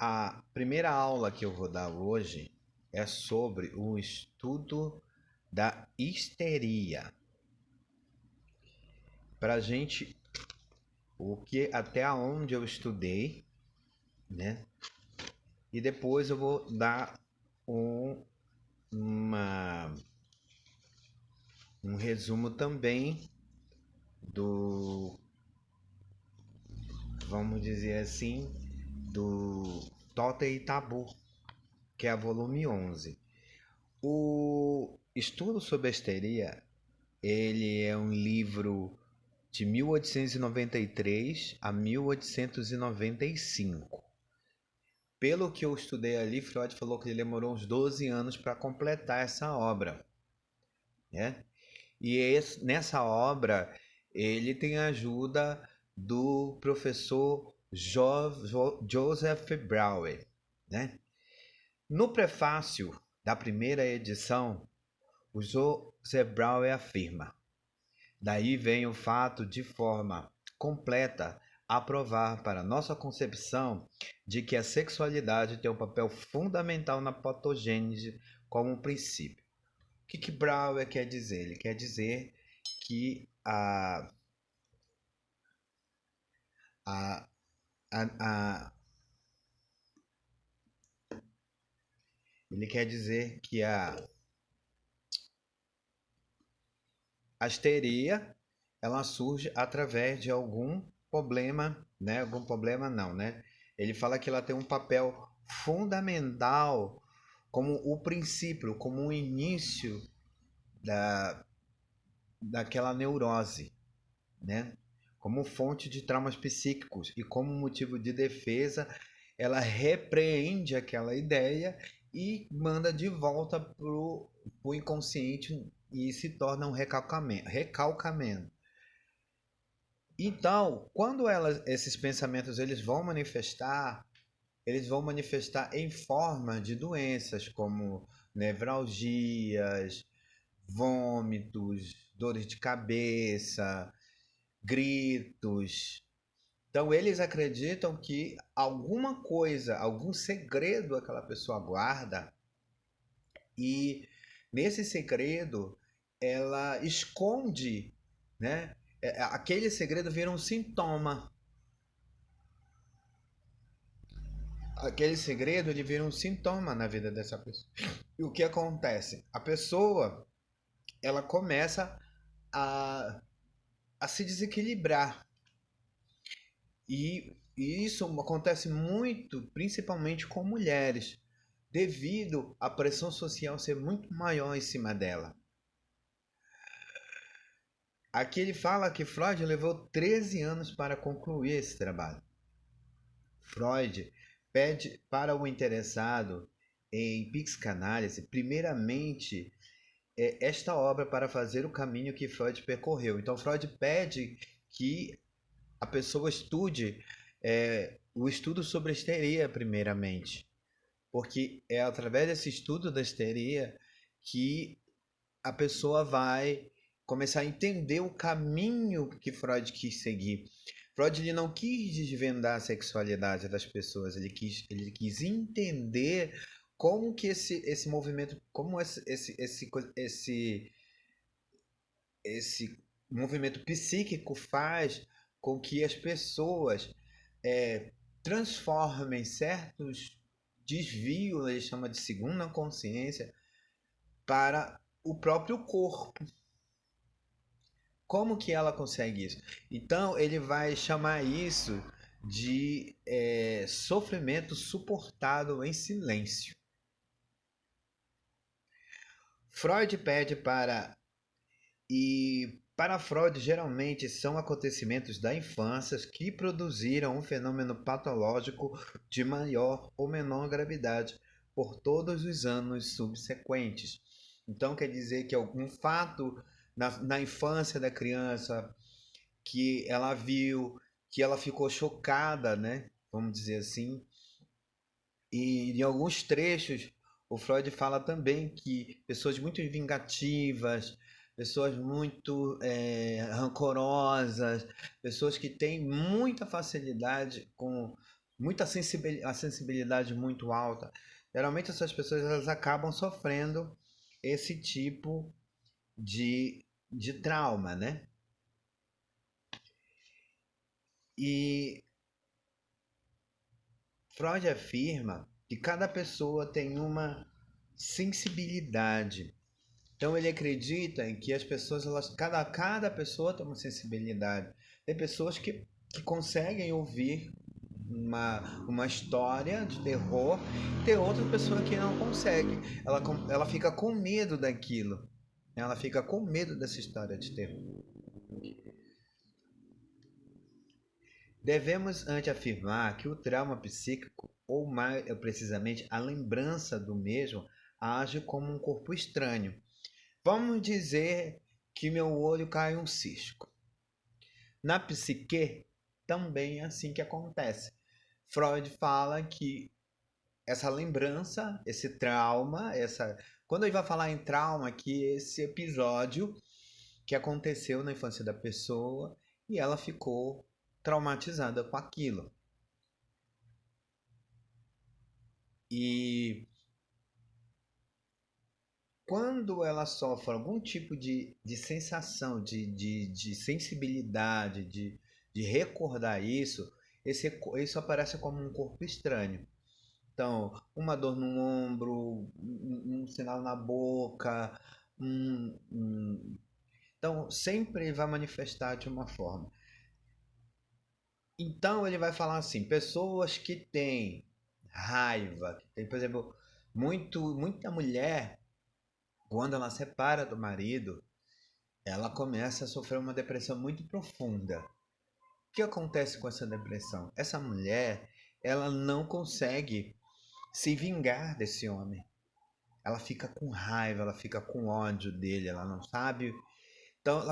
A primeira aula que eu vou dar hoje é sobre o estudo da histeria. Para a gente, o que até onde eu estudei, né? E depois eu vou dar uma, um resumo também do, vamos dizer assim, do Totem e Tabu, que é a volume 11. O estudo sobre a histeria, ele é um livro de 1893 a 1895. Pelo que eu estudei ali, Freud falou que ele demorou uns 12 anos para completar essa obra, né? E nessa obra ele tem a ajuda do professor Joseph Brauer, né? No prefácio da primeira edição, o Joseph Brauer afirma: daí vem o fato de forma completa a provar para nossa concepção de que a sexualidade tem um papel fundamental na patogênese como um princípio. O que Brauer quer dizer? Ele quer dizer que a, a ele quer dizer que a histeria ela surge através de algum problema, né? Algum problema não, né? Ele fala que ela tem um papel fundamental como o princípio, como o início da, daquela neurose, né? Como fonte de traumas psíquicos e como motivo de defesa, ela repreende aquela ideia e manda de volta pro inconsciente e se torna um recalcamento. Então, quando esses pensamentos eles vão manifestar em forma de doenças como nevralgias, vômitos, dores de cabeça, gritos. Então, eles acreditam que alguma coisa, algum segredo aquela pessoa guarda e nesse segredo ela esconde, né? Aquele segredo vira um sintoma. Aquele segredo ele vira um sintoma na vida dessa pessoa. E o que acontece? A pessoa ela começa a, a se desequilibrar. E isso acontece muito, principalmente com mulheres, devido à pressão social ser muito maior em cima dela. Aqui ele fala que Freud levou 13 anos para concluir esse trabalho. Freud pede para o interessado em psicanálise, primeiramente, esta obra para fazer o caminho que Freud percorreu. Então, Freud pede que a pessoa estude o estudo sobre a histeria, primeiramente, porque é através desse estudo da histeria que a pessoa vai começar a entender o caminho que Freud quis seguir. Freud ele não quis desvendar a sexualidade das pessoas, ele quis entender como que esse movimento, como esse movimento psíquico faz com que as pessoas transformem certos desvios, ele chama de segunda consciência, para o próprio corpo. Como que ela consegue isso? Então ele vai chamar isso de sofrimento suportado em silêncio. Freud pede para Freud geralmente são acontecimentos da infância que produziram um fenômeno patológico de maior ou menor gravidade por todos os anos subsequentes. Então quer dizer que algum fato na infância da criança que ela viu, que ela ficou chocada, né? Vamos dizer assim. E em alguns trechos, o Freud fala também que pessoas muito vingativas, pessoas muito rancorosas, pessoas que têm muita facilidade com a sensibilidade muito alta. Geralmente essas pessoas elas acabam sofrendo esse tipo de trauma, né? E Freud afirma que cada pessoa tem uma sensibilidade. Então ele acredita em que as pessoas, cada pessoa tem uma sensibilidade. Tem pessoas que conseguem ouvir uma história de terror, tem outra pessoa que não consegue. Ela fica com medo daquilo. Ela fica com medo dessa história de terror. Devemos antes afirmar que o trauma psíquico, ou mais precisamente a lembrança do mesmo, age como um corpo estranho. Vamos dizer que meu olho cai um cisco. Na psique, também é assim que acontece. Freud fala que essa lembrança, esse trauma, quando ele vai falar em trauma, que esse episódio que aconteceu na infância da pessoa e ela ficou traumatizada com aquilo. E quando ela sofre algum tipo de sensação, de sensibilidade, de recordar isso, isso aparece como um corpo estranho. Então, uma dor no ombro, um sinal na boca, então sempre vai manifestar de uma forma. Então ele vai falar assim, pessoas que têm raiva, que tem, por exemplo, muita mulher, quando ela separa do marido, ela começa a sofrer uma depressão muito profunda. O que acontece com essa depressão? Essa mulher, ela não consegue se vingar desse homem. Ela fica com raiva, ela fica com ódio dele, ela não sabe. Então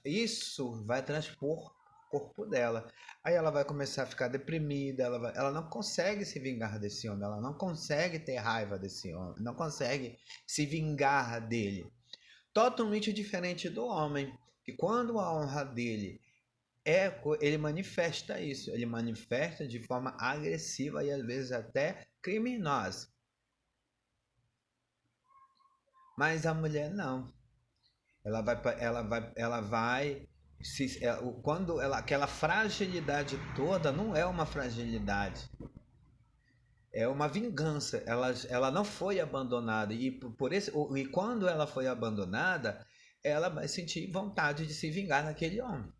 isso vai transpor o corpo dela. Aí ela vai começar a ficar deprimida, ela não consegue se vingar desse homem, ela não consegue ter raiva desse homem, não consegue se vingar dele. Totalmente diferente do homem, que quando a honra dele ele manifesta isso, ele manifesta de forma agressiva e às vezes até criminosa. Mas a mulher não. Ela vai quando aquela fragilidade toda não é uma fragilidade, é uma vingança. Ela não foi abandonada e quando ela foi abandonada, ela vai sentir vontade de se vingar daquele homem.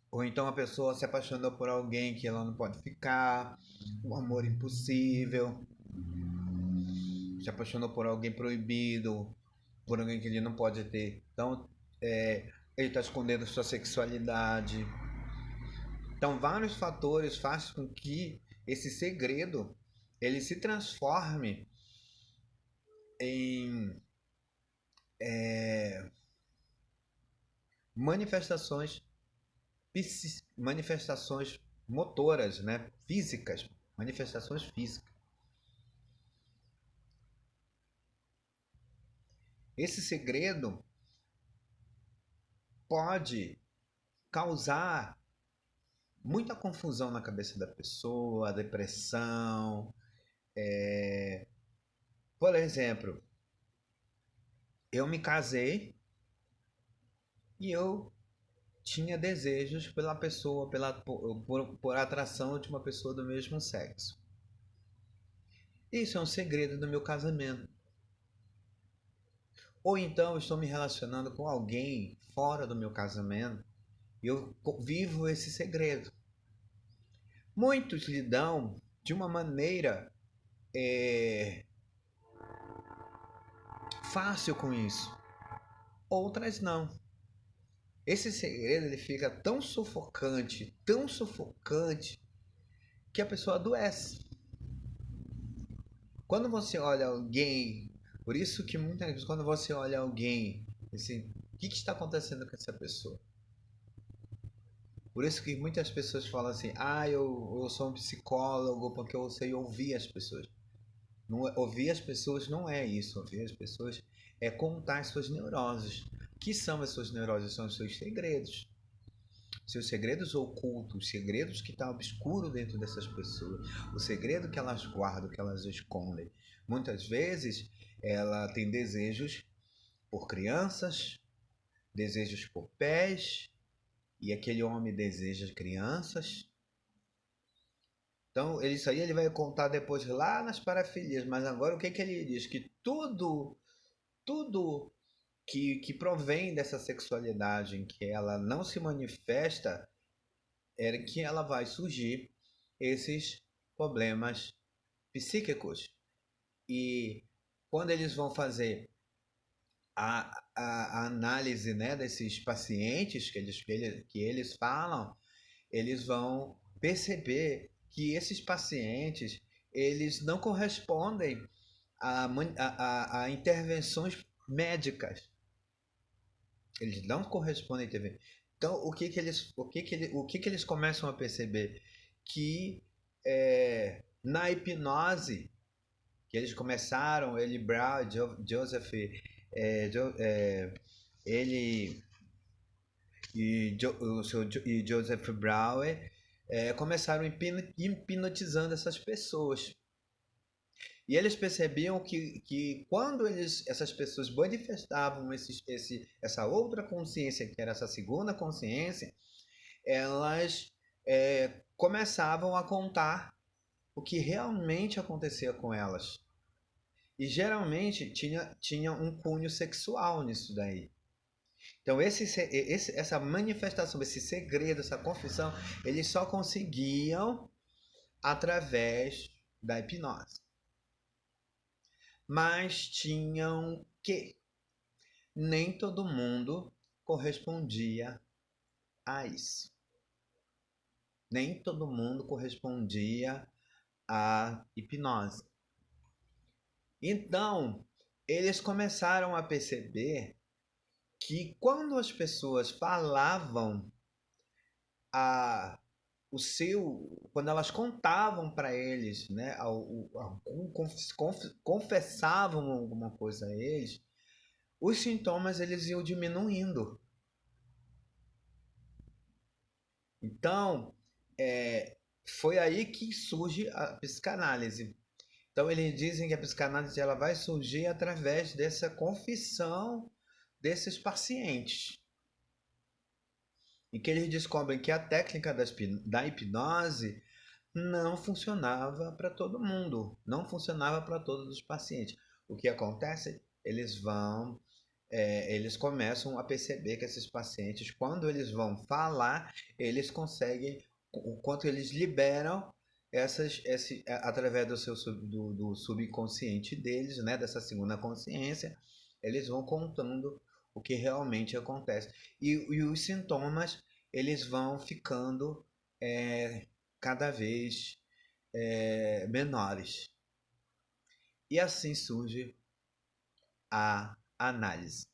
Ou então a pessoa se apaixonou por alguém que ela não pode ficar, um amor impossível, se apaixonou por alguém proibido, por alguém que ele não pode ter. Então, ele está escondendo sua sexualidade. Então, vários fatores fazem com que esse segredo ele se transforme em manifestações manifestações motoras, né? Físicas, manifestações físicas. Esse segredo pode causar muita confusão na cabeça da pessoa, depressão. Por exemplo, eu me casei e eu tinha desejos pela pessoa, por atração de uma pessoa do mesmo sexo. Isso é um segredo do meu casamento. Ou então eu estou me relacionando com alguém fora do meu casamento e eu vivo esse segredo. Muitos lidam de uma maneira fácil com isso, outras não. Esse segredo ele fica tão sufocante, que a pessoa adoece. Quando você olha alguém, por isso que muitas vezes quando você olha alguém, assim, o que está acontecendo com essa pessoa? Por isso que muitas pessoas falam assim, eu sou um psicólogo porque eu sei ouvir as pessoas. Não, ouvir as pessoas não é isso. Ouvir as pessoas é contar as suas neuroses. O que são as suas neuroses? São os seus segredos. seus segredos ocultos, os segredos que estão obscuros dentro dessas pessoas, o segredo que elas guardam, que elas escondem. Muitas vezes ela tem desejos por crianças, desejos por pés, e aquele homem deseja crianças. Então, isso aí ele vai contar depois lá nas parafilias, mas agora o que que ele diz? Que tudo que provém dessa sexualidade em que ela não se manifesta, é que ela vai surgir esses problemas psíquicos. E quando eles vão fazer a análise, né, desses pacientes que eles falam, eles vão perceber que esses pacientes eles não correspondem a intervenções médicas. Eles não correspondem a intervenções. Então, o que eles começam a perceber? Que na hipnose, que eles começaram, ele, Brown, Joseph, ele e Joseph Brauer começaram hipnotizando essas pessoas. E eles percebiam que quando essas pessoas manifestavam essa outra consciência, que era essa segunda consciência, elas começavam a contar o que realmente acontecia com elas. E geralmente tinha um cunho sexual nisso daí. Então essa manifestação, esse segredo, essa confissão, eles só conseguiam através da hipnose. Mas tinham que nem todo mundo correspondia a isso. Nem todo mundo correspondia à hipnose. Então, eles começaram a perceber que quando as pessoas falavam quando elas contavam para eles, né, confessavam alguma coisa a eles, os sintomas eles iam diminuindo. Então, foi aí que surge a psicanálise. Então, eles dizem que a psicanálise ela vai surgir através dessa confissão desses pacientes. E que eles descobrem que a técnica da hipnose não funcionava para todo mundo, não funcionava para todos os pacientes. O que acontece? Eles começam a perceber que esses pacientes, quando eles vão falar, eles conseguem, o quanto eles liberam através do subconsciente deles, né, dessa segunda consciência, eles vão contando o que realmente acontece. E os sintomas, eles vão ficando cada vez menores. E assim surge a análise.